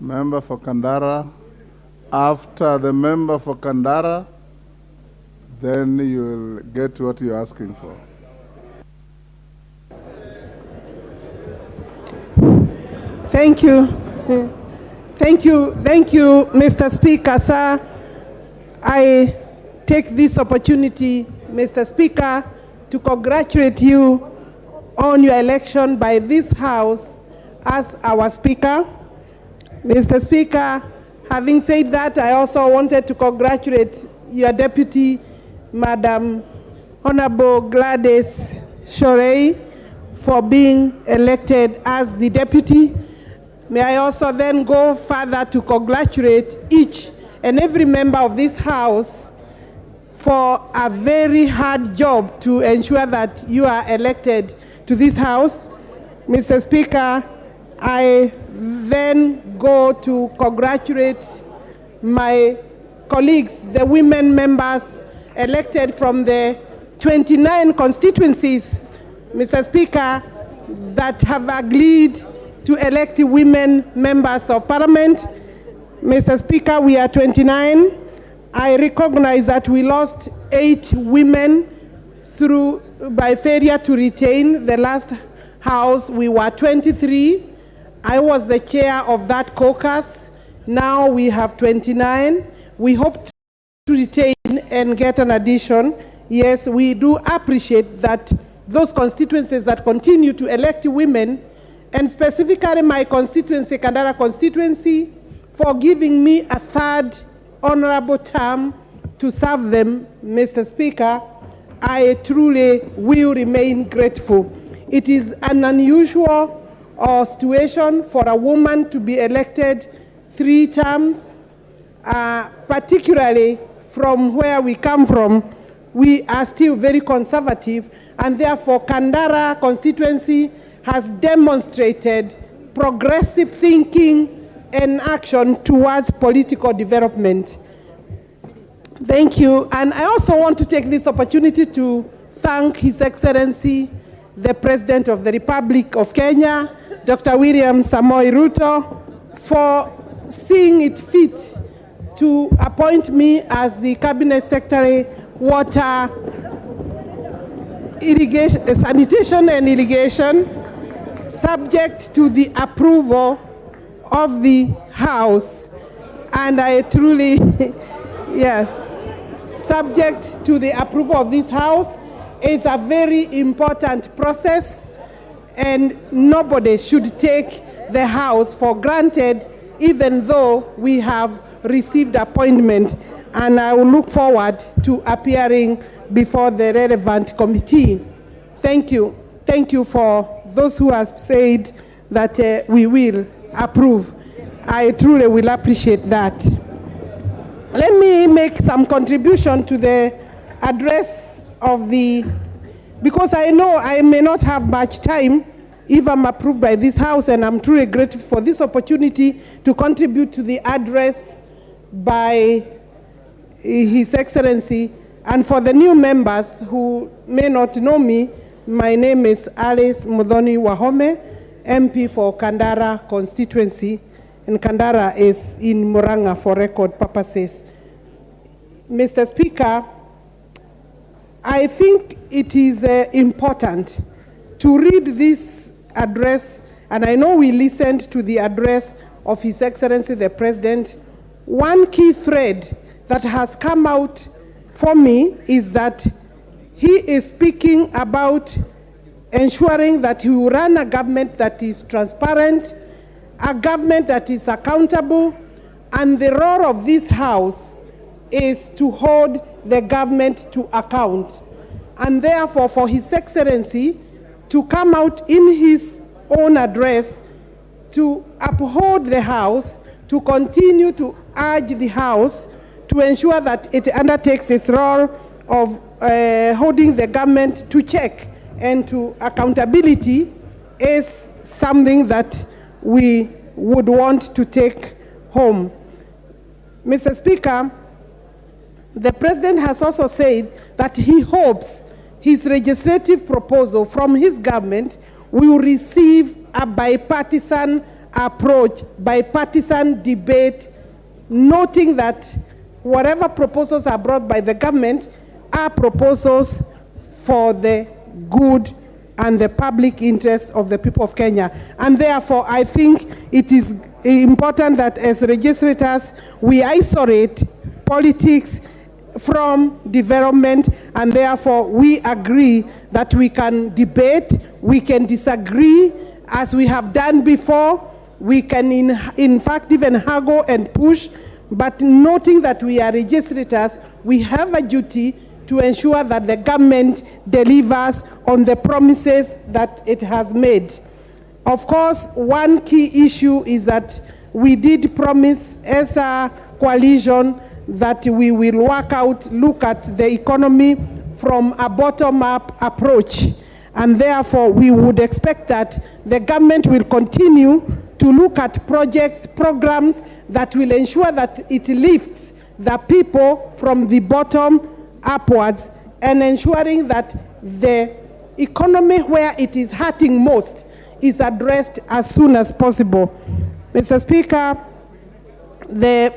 Member for Kandara. After the member for Kandara, then you will get what you're asking for. Thank you. Thank you, Mr. Speaker, sir. I take this opportunity, Mr. Speaker, to congratulate you on your election by this House as our Speaker. Mr. Speaker, having said that, I also wanted to congratulate your Deputy, Madam Honorable Gladys Shorey, for being elected as the Deputy. May I also then go further to congratulate each and every member of this House for a very hard job to ensure that you are elected to this House. Mr. Speaker, I then go to congratulate my colleagues, the women members elected from the 29 constituencies, Mr. Speaker, that have agreed to elect women members of parliament. Mr. Speaker, we are 29. I recognize that we lost 8 women by failure to retain the last House. We were 23. I was the chair of that caucus. Now we have 29. We hope to retain and get an addition. Yes, we do appreciate that those constituencies that continue to elect women, and specifically my constituency, Kandara constituency, for giving me a 3rd honorable term to serve them, Mr. Speaker, I truly will remain grateful. It is an unusual situation for a woman to be elected 3 terms, particularly from where we come from. We are still very conservative, and therefore Kandara constituency has demonstrated progressive thinking and action towards political development. Thank you. And I also want to take this opportunity to thank His Excellency, the President of the Republic of Kenya, Dr. William Samoei Ruto, for seeing it fit to appoint me as the Cabinet Secretary, Water, Irrigation, Sanitation and Irrigation, subject to the approval of the House. And I truly, subject to the approval of this House. It's a very important process, and nobody should take the House for granted, even though we have received appointment. And I will look forward to appearing before the relevant committee. Thank you. Thank you for those who have said that we will approve. I truly will appreciate that. Let me make some contribution to the address of because I know I may not have much time if I'm approved by this House, and I'm truly grateful for this opportunity to contribute to the address by His Excellency. And for the new members who may not know me, my name is Alice Muthoni Wahome, MP for Kandara constituency, and Kandara is in Murang'a for record purposes. Mr. Speaker, I think it is important to read this address, and I know we listened to the address of His Excellency the President. One key thread that has come out for me is that he is speaking about ensuring that he will run a government that is transparent, a government that is accountable, and the role of this House is to hold the government to account. And therefore, for His Excellency to come out in his own address to uphold the House, to continue to urge the House to ensure that it undertakes its role of holding the government to check and to accountability, is something that we would want to take home. Mr. Speaker, the President has also said that he hopes his legislative proposal from his government will receive a bipartisan approach, bipartisan debate, noting that whatever proposals are brought by the government are proposals for the good and the public interest of the people of Kenya. And therefore, I think it is important that as legislators, we isolate politics from development, and therefore we agree that we can debate, we can disagree as we have done before, we can in fact even haggle and push, but noting that we are legislators, we have a duty to ensure that the government delivers on the promises that it has made. Of course, one key issue is that we did promise as a coalition that we will look at the economy from a bottom-up approach. And therefore, we would expect that the government will continue to look at projects, programs that will ensure that it lifts the people from the bottom upwards, and ensuring that the economy where it is hurting most is addressed as soon as possible. Mr. Speaker, the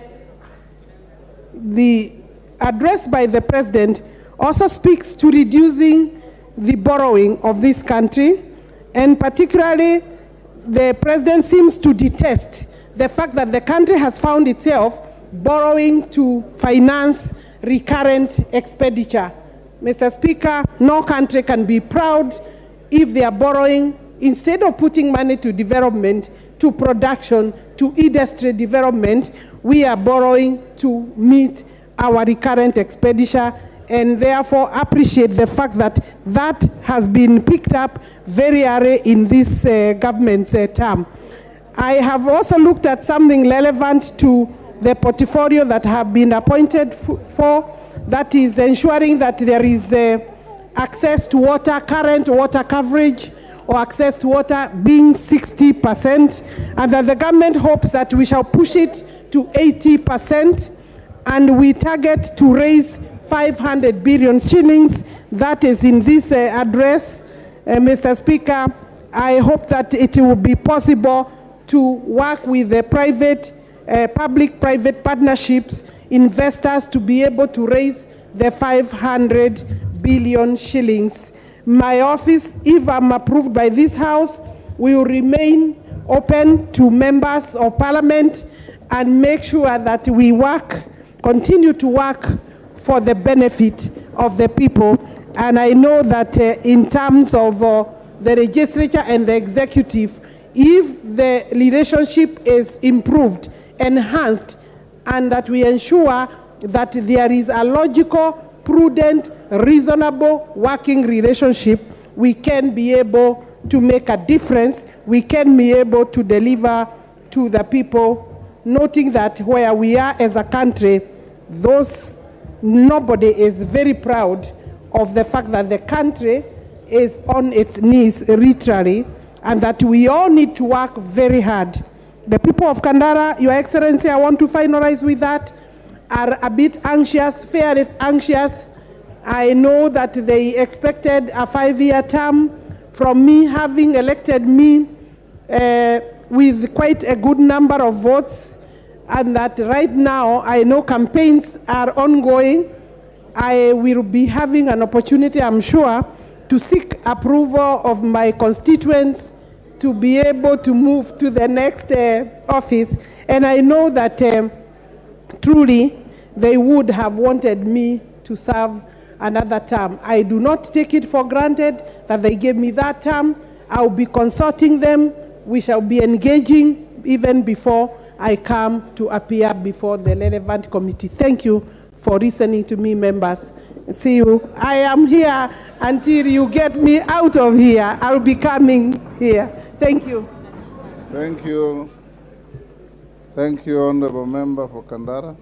address by the President also speaks to reducing the borrowing of this country, and particularly the President seems to detest the fact that the country has found itself borrowing to finance recurrent expenditure. Mr. Speaker, no country can be proud if they are borrowing, instead of putting money to development, to production, to industry development, we are borrowing to meet our recurrent expenditure, and therefore appreciate the fact that that has been picked up very early in this government's term. I have also looked at something relevant to the portfolio that have been appointed for, that is ensuring that there is access to water, current water coverage, or access to water being 60%, and that the government hopes that we shall push it to 80%, and we target to raise 500 billion shillings. That is in this address. Mr. Speaker, I hope that it will be possible to work with the public-private partnerships, investors, to be able to raise the 500 billion shillings. My office, if I'm approved by this House, will remain open to members of Parliament and make sure that we continue to work for the benefit of the people. And I know that in terms of the legislature and the executive, if the relationship is improved, enhanced, and that we ensure that there is a logical, prudent, reasonable working relationship, we can be able to make a difference, we can be able to deliver to the people, noting that where we are as a country, nobody is very proud of the fact that the country is on its knees literally, and that we all need to work very hard. The people of Kandara, Your Excellency, I want to finalize with that, are a bit anxious, fairly anxious. I know that they expected a 5-year term from me, having elected me with quite a good number of votes, and that right now I know campaigns are ongoing. I will be having an opportunity, I'm sure, to seek approval of my constituents to be able to move to the next office. And I know that truly they would have wanted me to serve another term. I do not take it for granted that they gave me that term. I'll be consulting them. We shall be engaging even before I come to appear before the relevant committee. Thank you for listening to me, members. See you. I am here until you get me out of here. I'll be coming here. Thank you. Thank you. Thank you, Honorable Member for Kandara.